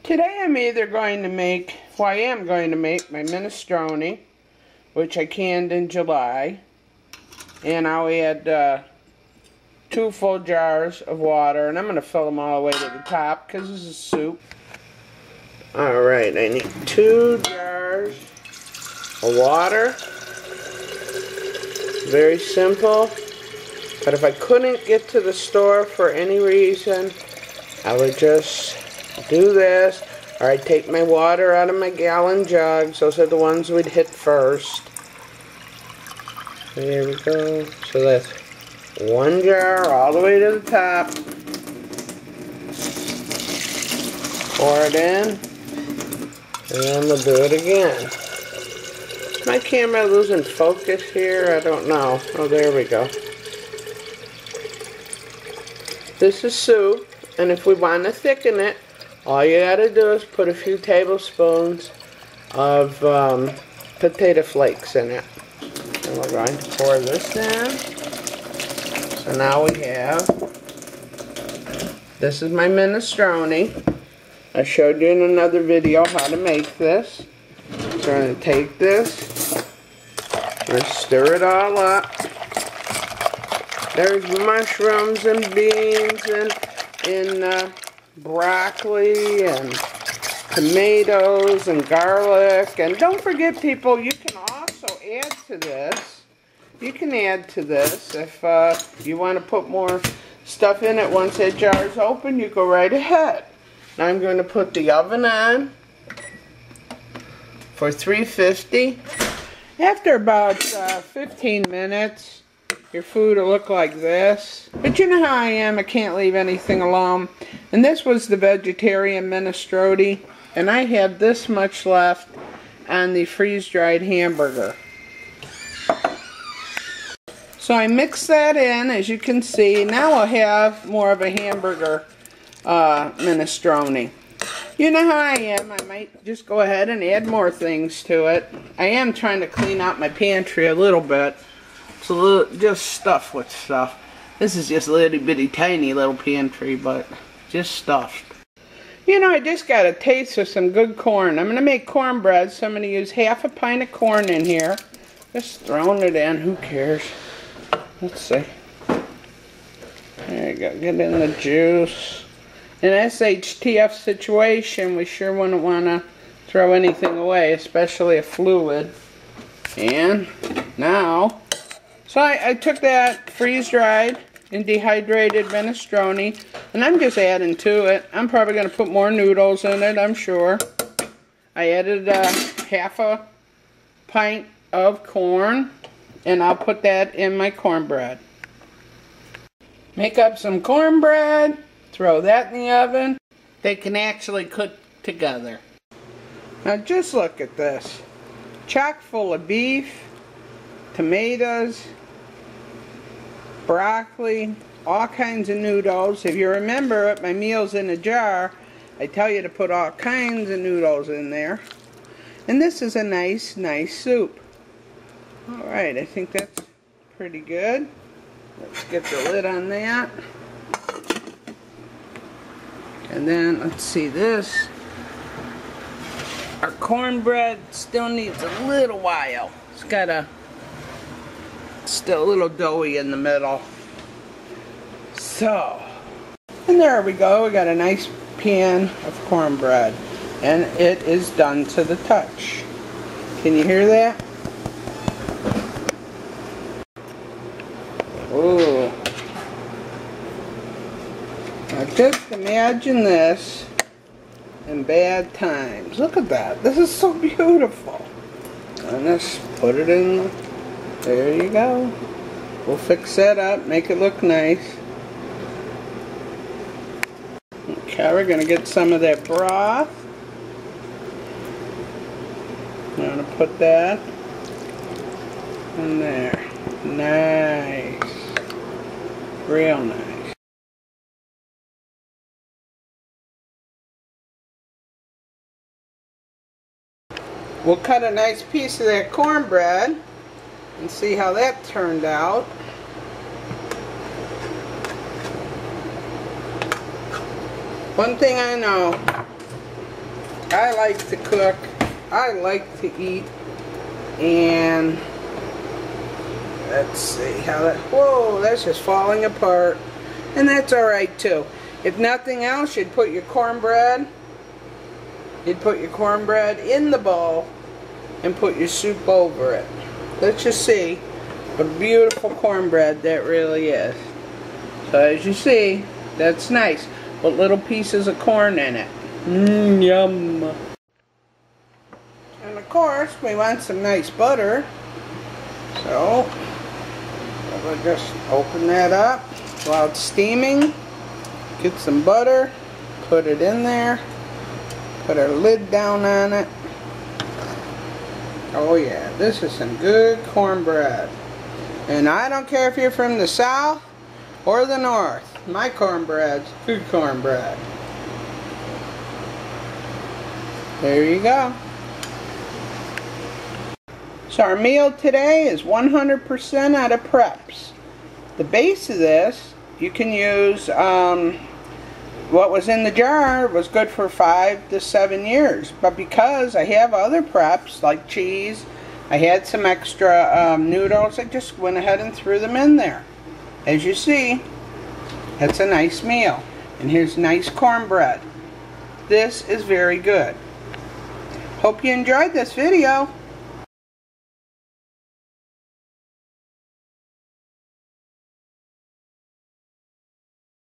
Today I'm either going to make, well I am going to make my minestrone, which I canned in July, and I'll add 2 full jars of water, and I'm going to fill them all the way to the top because this is soup. Alright, I need 2 jars of water. Very simple, but if I couldn't get to the store for any reason, I would just do this, or I'd take my water out of my gallon jugs. Those are the ones we'd hit first. There we go. So that's 1 jar all the way to the top. Pour it in, and then we'll do it again. Is my camera losing focus here? I don't know. Oh, there we go. This is soup, and if we want to thicken it, all you gotta do is put a few tablespoons of potato flakes in it. And we're going to pour this in. So now we have, this is my minestrone. I showed you in another video how to make this. So we're going to take this, and stir it all up. There's mushrooms and beans and broccoli and tomatoes and garlic. And don't forget, people, you can also add to this. You can add to this if you want to put more stuff in it once that jar is open. You go right ahead. Now I'm going to put the oven on for 350. After about 15 minutes, your food will look like this. But you know how I am, I can't leave anything alone. And this was the vegetarian minestrone, and I had this much left on the freeze-dried hamburger. So I mixed that in, as you can see. Now I'll have more of a hamburger minestrone. You know how I am, I might just go ahead and add more things to it. I am trying to clean out my pantry a little bit. It's a little, just stuffed with stuff. This is just a little bitty tiny little pantry, but just stuffed. You know, I just got a taste of some good corn. I'm going to make cornbread, so I'm going to use half a pint of corn in here. Just throwing it in, who cares? Let's see. There you go, get in the juice. In an SHTF situation, we sure wouldn't want to throw anything away, especially a fluid. And now, so I took that freeze-dried and dehydrated minestrone, and I'm just adding to it. I'm probably going to put more noodles in it, I'm sure. I added half a pint of corn, and I'll put that in my cornbread. Make up some cornbread, throw that in the oven. They can actually cook together. Now just look at this. Chock full of beef, tomatoes, broccoli, all kinds of noodles. If you remember at my Meals in a Jar, I tell you to put all kinds of noodles in there. And this is a nice soup. Alright, I think that's pretty good. Let's get the lid on that. And then, let's see this. Our cornbread still needs a little while. It's got still a little doughy in the middle. So, and there we go. We got a nice pan of cornbread. And it is done to the touch. Can you hear that? Ooh. Now just imagine this in bad times. Look at that. This is so beautiful. And just put it in. There you go. We'll fix that up, make it look nice. Okay, we're going to get some of that broth. I'm going to put that in there. Nice. Real nice. We'll cut a nice piece of that cornbread and see how that turned out. One thing I know, I like to cook. I like to eat. And let's see how that, whoa, that's just falling apart. And that's alright too. If nothing else, you'd put your cornbread. You'd put your cornbread in the bowl and put your soup over it. Let's just see what beautiful cornbread that really is. So as you see, that's nice. Put little pieces of corn in it. Yum. And of course, we want some nice butter. So we'll just open that up while it's steaming. Get some butter. Put it in there. Put our lid down on it. Oh yeah, this is some good cornbread. And I don't care if you're from the south or the north. My cornbread's good cornbread. There you go. So our meal today is 100% out of preps. The base of this, you can use what was in the jar was good for 5 to 7 years, but because I have other preps like cheese, I had some extra noodles, I just went ahead and threw them in there. As you see, that's a nice meal. And here's nice cornbread. This is very good. Hope you enjoyed this video.